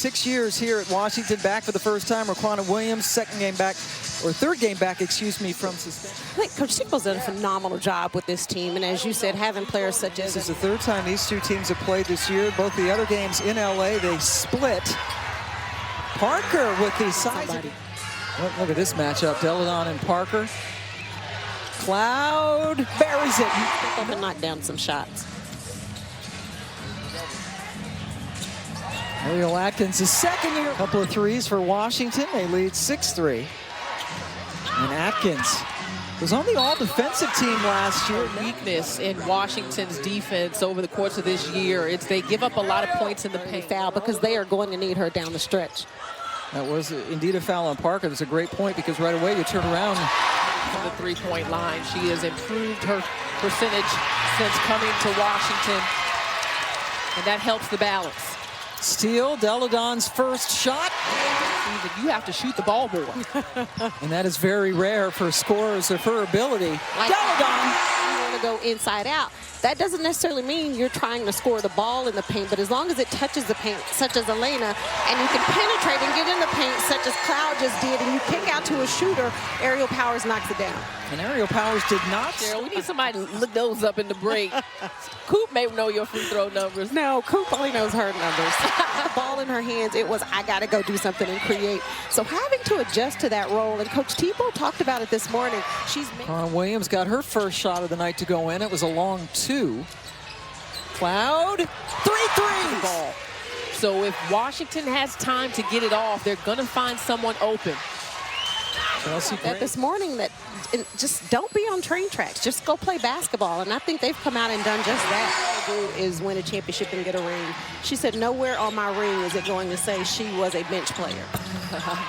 6 years here at Washington, back for the first time. Raquana Williams, third game back, excuse me, from suspension. I think Coach Tipo's done a phenomenal job with this team. And as you said, having players such as... This is the third time these two teams have played this year. Both the other games in LA, they split. Parker with the size. Look at this matchup, Deladon and Parker. Cloud buries it. Up and knock down some shots. Ariel Atkins, his second year. A couple of threes for Washington. They lead 6-3. And Atkins was on the all-defensive team last year. Weakness in Washington's defense over the course of this year. It's they give up a lot of points in the paint. Foul because they are going to need her down the stretch. That was indeed a foul on Parker. That's a great point because right away you turn around. On the three-point line, she has improved her percentage since coming to Washington, and that helps the balance. Steal, Deladon's first shot. You have to shoot the ball more. And that is very rare for scorers of her ability. Deladon! You want to go inside out. That doesn't necessarily mean you're trying to score the ball in the paint, but as long as it touches the paint, such as Elena, and you can penetrate and get in the paint, such as Cloud just did, and you kick out to a shooter, Aerial Powers knocks it down. And Aerial Powers did not. Cheryl, we need somebody to look those up in the break. Coop may know your free throw numbers. No, Coop only knows her numbers. The ball in her hands, it was, I got to go do something and create. So having to adjust to that role, and Coach Tipo talked about it this morning. Williams got her first shot of the night to go in. It was a long two. Cloud, 3 threes. Ball. So if Washington has time to get it off, they're going to find someone open. Chelsea that this morning that just don't be on train tracks. Just go play basketball. And I think they've come out and done just that. All do is win a championship and get a ring. She said, nowhere on my ring is it going to say she was a bench player.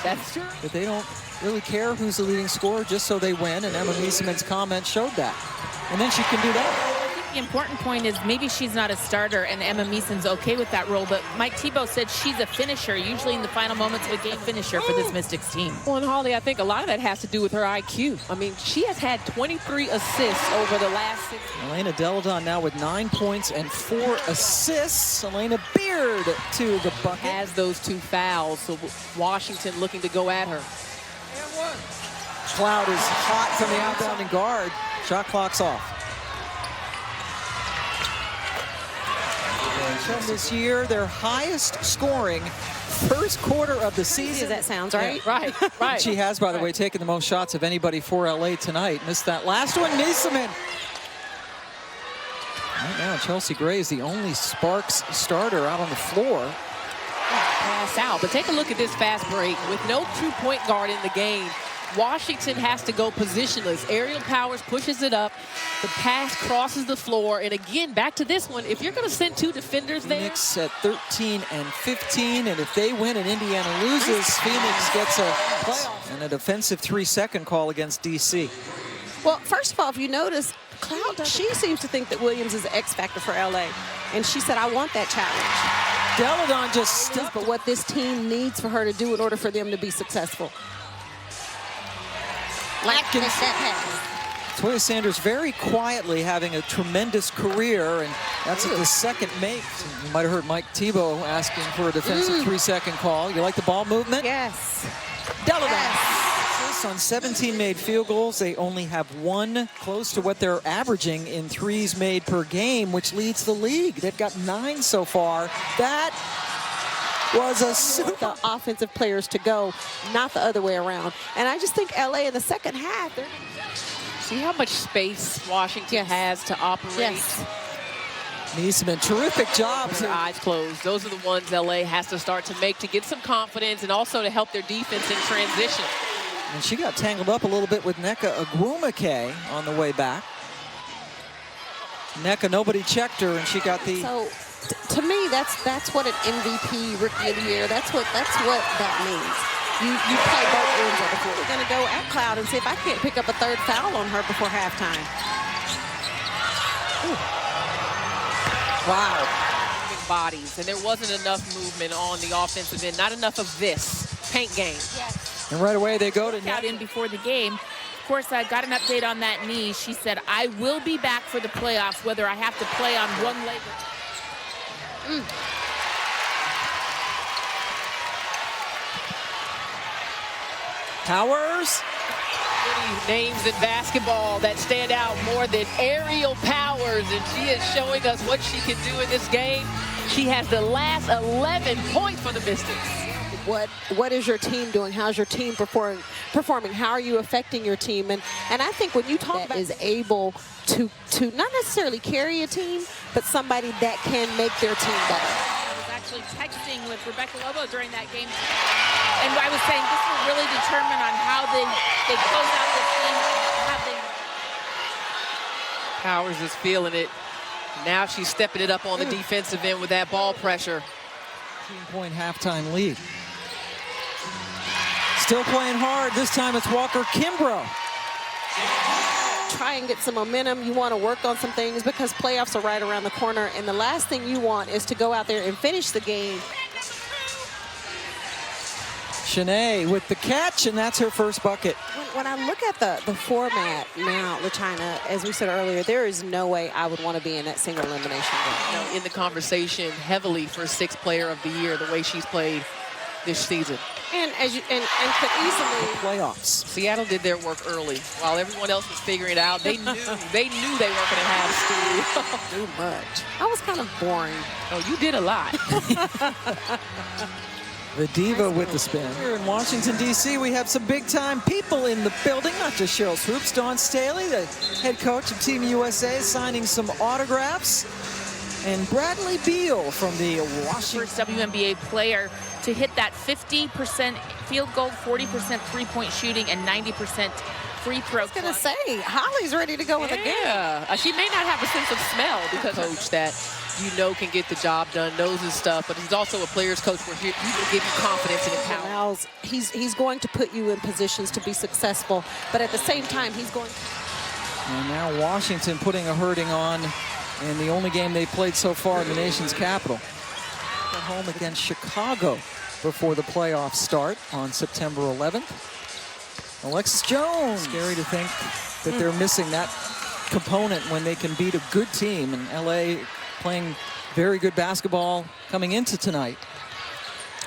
That's true. But they don't really care who's the leading scorer just so they win. And Emma Meeseman's comment showed that. And then she can do that. The important point is maybe she's not a starter and Emma Meeson's okay with that role, but Mike Thibault said she's a finisher, usually in the final moments of a game finisher for this Mystics team. Well, and Holly, I think a lot of that has to do with her IQ. I mean, she has had 23 assists over the last 6 years. Elena Deladon now with 9 points and 4 assists. Elena Beard to the bucket. Has those 2 fouls, so Washington looking to go at her. Cloud is hot from the outbounding guard. Shot clock's off. This year, their highest scoring first quarter of the season. That sounds right. Yeah, right. She has, by the way, taken the most shots of anybody for LA tonight. Missed that last one, Meeseman. Right now, Chelsea Gray is the only Sparks starter out on the floor. Pass out, but take a look at this fast break. With no true point guard in the game, Washington has to go positionless. Aerial Powers pushes it up. The pass crosses the floor. And again, back to this one. If you're going to send 2 defenders there. Phoenix at 13 and 15. And if they win and Indiana loses, Phoenix gets a playoff. And a defensive 3-second call against DC. Well, first of all, if you notice, Cloud, she seems to think that Williams is the X factor for LA. And she said, I want that challenge. Deladon just stuck. But what this team needs for her to do in order for them to be successful. Atkins. Toya Sanders very quietly having a tremendous career, and that's at the second make. You might have heard Mike Thibault asking for a defensive 3-second call. You like the ball movement? Yes. Deladon. Yes. On 17 made field goals, they only have 1 close to what they're averaging in threes made per game, which leads the league. They've got 9 so far. That was a super. The offensive players to go, not the other way around. And I just think LA in the second half. See how much space Washington has to operate. Yes. Meeseman, terrific job. With her eyes closed. Those are the ones LA has to start to make to get some confidence and also to help their defense in transition. And she got tangled up a little bit with Nneka Agwumike on the way back. Nneka, nobody checked her, and she got the. So, to me, that's what an MVP Rookie of the Year. That's what that means. You play both ends of the floor. We're going to go at Cloud and see if I can't pick up a 3rd foul on her before halftime. Ooh. Wow. Bodies, and there wasn't enough movement on the offensive end. Not enough of this paint game. Yes. And right away they go to out in before the game. Of course, I got an update on that knee. She said, I will be back for the playoffs, whether I have to play on one leg. Powers. Many names in basketball that stand out more than Aerial Powers, and she is showing us what she can do in this game. She has the last 11 points for the Mystics. What is your team doing? How's your team performing? How are you affecting your team? And I think when you talk about is able to not necessarily carry a team, but somebody that can make their team better. I was actually texting with Rebecca Lobo during that game, and I was saying this will really determine on how they close out this game. Powers is feeling it. Now she's stepping it up on the defensive end with that ball pressure. 15-point halftime lead. Still playing hard. This time it's Walker Kimbrough. Try and get some momentum. You want to work on some things because playoffs are right around the corner. And the last thing you want is to go out there and finish the game. Shanae with the catch, and that's her first bucket. When I look at the format now, LaChina, as we said earlier, there is no way I would want to be in that single elimination game. You know, in the conversation heavily for Sixth Player of the Year, the way she's played this season. And could easily Playoffs. Seattle did their work early while everyone else was figuring it out. They knew they weren't going to have too much. I was kind of boring. Oh, you did a lot. The diva with the spin. Here in Washington, D.C., we have some big-time people in the building, not just Cheryl Swoops. Dawn Staley, the head coach of Team USA, signing some autographs. And Bradley Beal from the Washington. First WNBA player to hit that 50% field goal, 40% three-point shooting, and 90% free throw. I was going to say, Holly's ready to go in the game. Yeah, she may not have a sense of smell because coach that you know can get the job done, knows his stuff, but he's also a player's coach where he will give you confidence and empowerment. He's going to put you in positions to be successful, but at the same time, he's going to... And now Washington putting a hurting on in the only game they played so far in the nation's capital. At home against Chicago before the playoffs start on September 11th. Alexis Jones. Scary to think that they're missing that component when they can beat a good team, and LA playing very good basketball coming into tonight.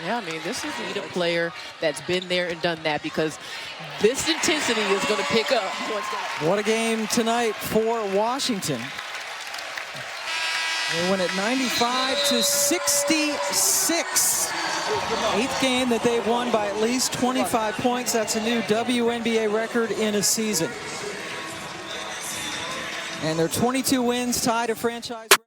Yeah, I mean, this is a player that's been there and done that because this intensity is going to pick up. What a game tonight for Washington. They win at 95-66. Eighth game that they've won by at least 25 points. That's a new WNBA record in a season. And their 22 wins tied a franchise record.